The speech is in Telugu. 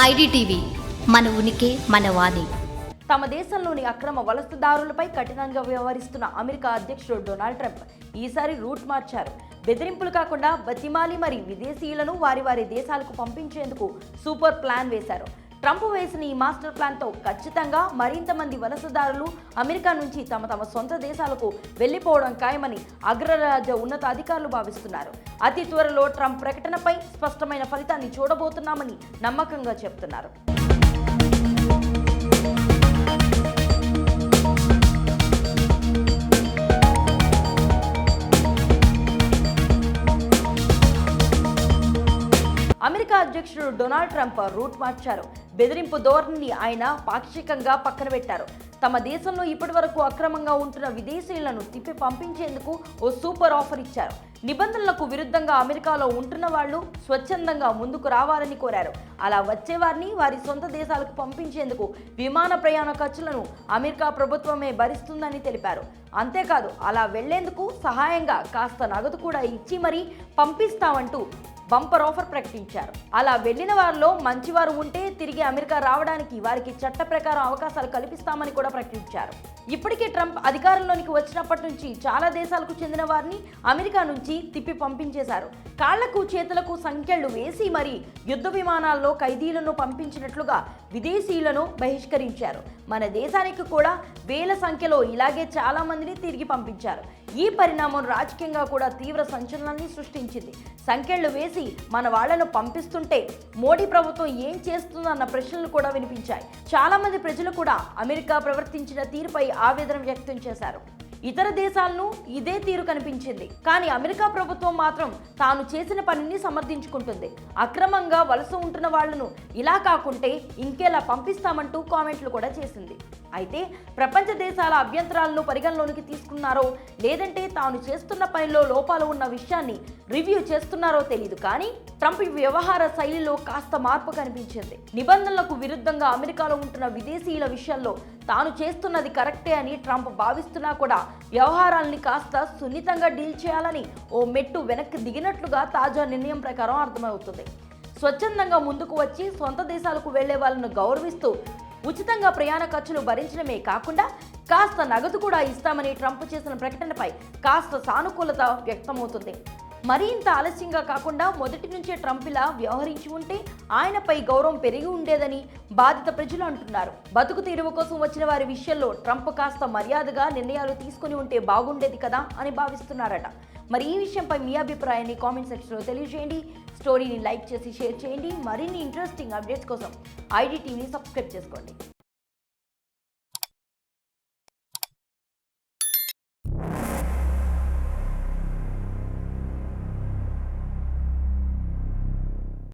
ఐడిటీవీ మన ఉనికి మన వాణి. తమ దేశంలోని అక్రమ వలసదారులపై కఠినంగా వ్యవహరిస్తున్న అమెరికా అధ్యక్షుడు డొనాల్డ్ ట్రంప్ ఈసారి రూట్ మార్చారు. బెదిరింపులు కాకుండా బతిమాలి మరి విదేశీయులను వారి దేశాలకు పంపించేందుకు సూపర్ ప్లాన్ వేశారు. ట్రంప్ వేసిన ఈ మాస్టర్ ప్లాన్తో ఖచ్చితంగా మరింత మంది వలసదారులు అమెరికా నుంచి తమ సొంత దేశాలకు వెళ్లిపోవడం ఖాయమని అగ్రరాజ్య ఉన్నతాధికారులు భావిస్తున్నారు. అతి త్వరలో ట్రంప్ ప్రకటనపై స్పష్టమైన ఫలితాన్ని చూడబోతున్నామని నమ్మకంగా చెబుతున్నారు. అమెరికా అధ్యక్షుడు డొనాల్డ్ ట్రంప్ రూట్ మార్చారు. బెదిరింపు ధోరణిని ఆయన పాక్షికంగా పక్కన పెట్టారు. తమ దేశంలో ఇప్పటివరకు అక్రమంగా ఉంటున్న విదేశీయులను తిప్పి పంపించేందుకు ఓ సూపర్ ఆఫర్ ఇచ్చారు. నిబంధనలకు విరుద్ధంగా అమెరికాలో ఉంటున్న వాళ్లు స్వచ్ఛందంగా ముందుకు రావాలని కోరారు. అలా వచ్చేవారిని వారి సొంత దేశాలకు పంపించేందుకు విమాన ప్రయాణ ఖర్చులను అమెరికా ప్రభుత్వమే భరిస్తుందని తెలిపారు. అంతేకాదు అలా వెళ్లేందుకు సహాయంగా కాస్త నగదు కూడా ఇచ్చి మరీ పంపిస్తామంటూ బంపర్ ఆఫర్ ప్రకటించారు. అలా వెళ్లిన వారిలో మంచివారు ఉంటే తిరిగి అమెరికా రావడానికి వారికి చట్ట ప్రకారం అవకాశాలు కల్పిస్తామని కూడా ప్రకటించారు. ఇప్పటికే ట్రంప్ అధికారంలోనికి వచ్చినప్పటి నుంచి చాలా దేశాలకు చెందిన వారిని అమెరికా నుంచి తిప్పి పంపించేశారు. కాళ్లకు చేతులకు సంఖ్యలు వేసి మరీ యుద్ధ విమానాల్లో ఖైదీలను పంపించినట్లుగా విదేశీయులను బహిష్కరించారు. మన దేశానికి కూడా వేల సంఖ్యలో ఇలాగే చాలా మందిని తిరిగి పంపించారు. ఈ పరిణామం రాజకీయంగా కూడా తీవ్ర సంచలనాన్ని సృష్టించింది. సంఖ్యలు వేసి మన వాళ్లను పంపిస్తుంటే మోడీ ప్రభుత్వం ఏం చేస్తుందన్న ప్రశ్నలు కూడా వినిపించాయి. చాలా మంది ప్రజలు కూడా అమెరికా ప్రవర్తించిన తీరుపై ఆవేదన వ్యక్తం చేశారు. ఇతర దేశాలను ఇదే తీరు కనిపించింది. కానీ అమెరికా ప్రభుత్వం మాత్రం తాను చేసిన పనిని సమర్థించుకుంటుంది. అక్రమంగా వలస ఉంటున్న వాళ్లను ఇలా కాకుంటే ఇంకేలా పంపిస్తామంటూ కామెంట్లు కూడా చేసింది. అయితే ప్రపంచ దేశాల అభ్యంతరాలను పరిగణలోనికి తీసుకున్నారో లేదంటే తాను చేస్తున్న పనిలో లోపాలు ఉన్న విషయాన్ని రివ్యూ చేస్తున్నారో తెలియదు. కానీ ట్రంప్ వ్యవహార శైలిలో కాస్త మార్పు కనిపించింది. నిబంధనలకు విరుద్ధంగా అమెరికాలో ఉంటున్న విదేశీయుల విషయంలో తాను చేస్తున్నది కరెక్టే అని ట్రంప్ భావిస్తున్నా కూడా వ్యవహారాల్ని కాస్త సున్నితంగా డీల్ చేయాలని ఓ మెట్టు వెనక్కి దిగినట్లుగా తాజా నిర్ణయం ప్రకారం అర్థమవుతుంది. స్వచ్ఛందంగా ముందుకు వచ్చి సొంత దేశాలకు వెళ్లే వాళ్ళను గౌరవిస్తూ ఉచితంగా ప్రయాణ ఖర్చులు భరించడమే కాకుండా కాస్త నగదు కూడా ఇస్తామని ట్రంప్ చేసిన ప్రకటనపై కాస్త సానుకూలత వ్యక్తమవుతుంది. మరింత ఆలస్యంగా కాకుండా మొదటి నుంచే ట్రంప్ ఇలా వ్యవహరించి ఉంటే ఆయనపై గౌరవం పెరిగి ఉండేదని బాధిత ప్రజలు అంటున్నారు. బతుకు తీరువ కోసం వచ్చిన వారి విషయంలో ట్రంప్ కాస్త మర్యాదగా నిర్ణయాలు తీసుకుని ఉంటే బాగుండేది కదా అని భావిస్తున్నారట. మరి ఈ విషయంపై మీ అభిప్రాయాన్ని కామెంట్ సెక్షన్లో తెలియజేయండి. స్టోరీని లైక్ చేసి షేర్ చేయండి. మరిన్ని ఇంట్రెస్టింగ్ అప్డేట్స్ కోసం ఐడిటీవీని సబ్స్క్రైబ్ చేసుకోండి.